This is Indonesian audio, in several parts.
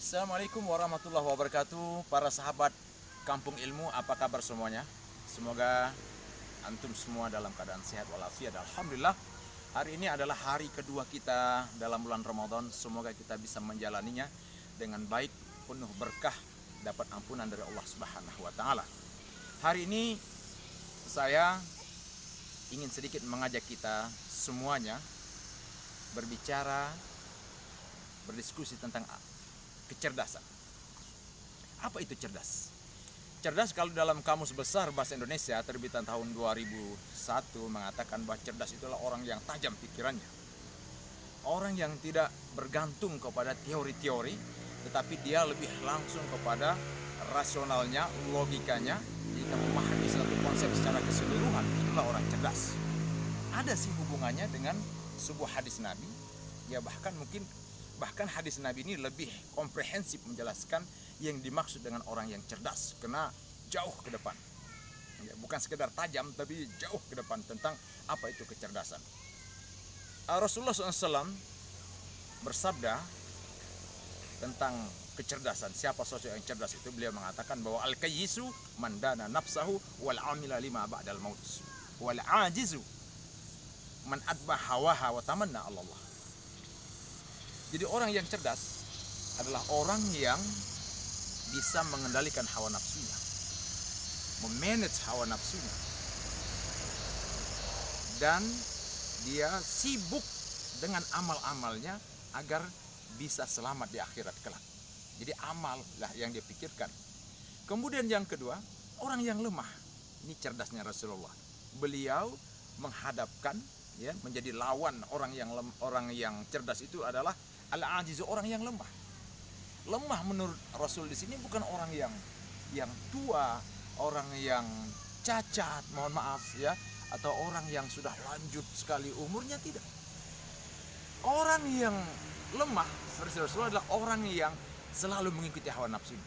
Assalamualaikum warahmatullahi wabarakatuh. Para sahabat Kampung Ilmu, apa kabar semuanya? Semoga antum semua dalam keadaan sehat walafiat. Alhamdulillah, hari ini adalah hari kedua kita dalam bulan Ramadan. Semoga kita bisa menjalaninya dengan baik, penuh berkah, dapat ampunan dari Allah Subhanahu wa taala. Hari ini saya ingin sedikit mengajak kita semuanya berbicara, berdiskusi tentang kecerdasan. Apa itu cerdas? Cerdas kalau dalam Kamus Besar Bahasa Indonesia terbitan tahun 2001 mengatakan bahwa cerdas itulah orang yang tajam pikirannya. Orang yang tidak bergantung kepada teori-teori, tetapi dia lebih langsung kepada rasionalnya, logikanya. Jika memahami satu konsep secara keseluruhan, itulah orang cerdas. Ada sih hubungannya dengan sebuah hadis Nabi. Ya bahkan hadis Nabi ini lebih komprehensif menjelaskan yang dimaksud dengan orang yang cerdas, kena jauh ke depan. Ya, bukan sekedar tajam, tapi jauh ke depan tentang apa itu kecerdasan. Rasulullah SAW bersabda tentang kecerdasan. Siapa sosok yang cerdas itu? Beliau mengatakan bahwa al-kayyisu man dana nafsahu wal amila lima ba'dal maut wal ajizu man adba hawaha wa tamanna Allah. Jadi orang yang cerdas adalah orang yang bisa mengendalikan hawa nafsunya, memanage hawa nafsunya, dan dia sibuk dengan amal-amalnya agar bisa selamat di akhirat kelak. Jadi amal lah yang dia pikirkan. Kemudian yang kedua, orang yang lemah. Ini cerdasnya Rasulullah. Beliau menghadapkan, ya, menjadi lawan orang yang cerdas itu adalah al-ajizu, orang yang lemah. Lemah menurut Rasul di sini bukan orang yang tua, orang yang cacat, mohon maaf ya, atau orang yang sudah lanjut sekali umurnya, tidak. Orang yang lemah versi Rasul adalah orang yang selalu mengikuti hawa nafsunya.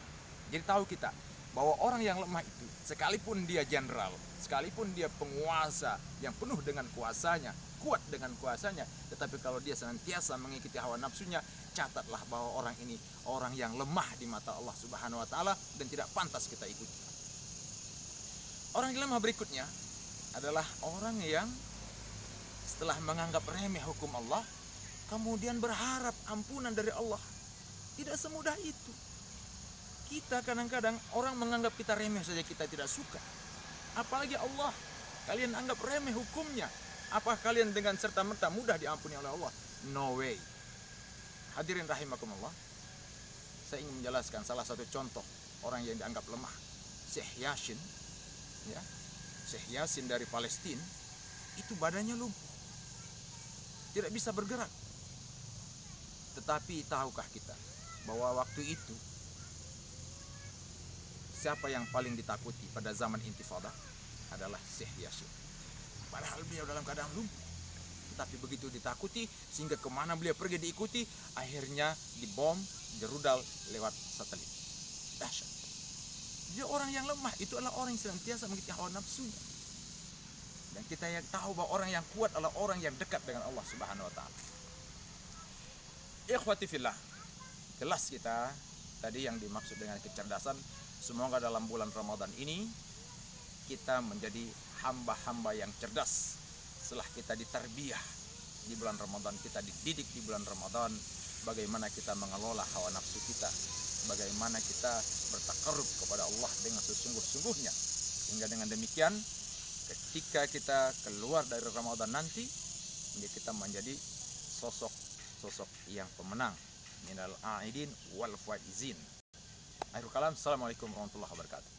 Jadi tahu kita bahwa orang yang lemah itu, sekalipun dia jenderal, sekalipun dia penguasa yang penuh dengan kuasanya, kuat dengan kuasanya, tetapi kalau dia senantiasa mengikuti hawa nafsunya, catatlah bahwa orang ini orang yang lemah di mata Allah Subhanahu wa taala dan tidak pantas kita ikuti. Orang yang lemah berikutnya adalah orang yang setelah menganggap remeh hukum Allah, kemudian berharap ampunan dari Allah. Tidak semudah itu. Kita kadang-kadang orang menganggap kita remeh saja kita tidak suka. Apalagi Allah, kalian anggap remeh hukumnya. Apa kalian dengan serta-merta mudah diampuni oleh Allah? No way. Hadirin rahimakumullah, saya ingin menjelaskan salah satu contoh orang yang dianggap lemah. Syekh Yasin, ya, Syekh Yasin dari Palestina, itu badannya lumpuh, tidak bisa bergerak. Tetapi tahukah kita bahwa waktu itu siapa yang paling ditakuti pada zaman intifadah? Adalah Syekh Yasin. Padahal beliau dalam keadaan lumpuh, tetapi begitu ditakuti sehingga kemana beliau pergi diikuti, akhirnya dibom, dirudal lewat satelit. Dahsyat. Dia orang yang lemah itu adalah orang yang senantiasa mengikuti hawa nafsunya. Dan kita yang tahu bahwa orang yang kuat adalah orang yang dekat dengan Allah Subhanahu wa taala. Ikhwati fillah, jelas kita tadi yang dimaksud dengan kecerdasan. Semoga dalam bulan Ramadan ini kita menjadi hamba-hamba yang cerdas. Setelah kita ditarbiyah di bulan Ramadan, kita dididik di bulan Ramadan, bagaimana kita mengelola hawa nafsu kita, bagaimana kita bertakarrub kepada Allah dengan sesungguh-sungguhnya. Sehingga dengan demikian, ketika kita keluar dari Ramadan nanti, kita menjadi sosok yang pemenang. Minal a'idin wal faizin. Akhirul kalam, assalamualaikum warahmatullahi wabarakatuh.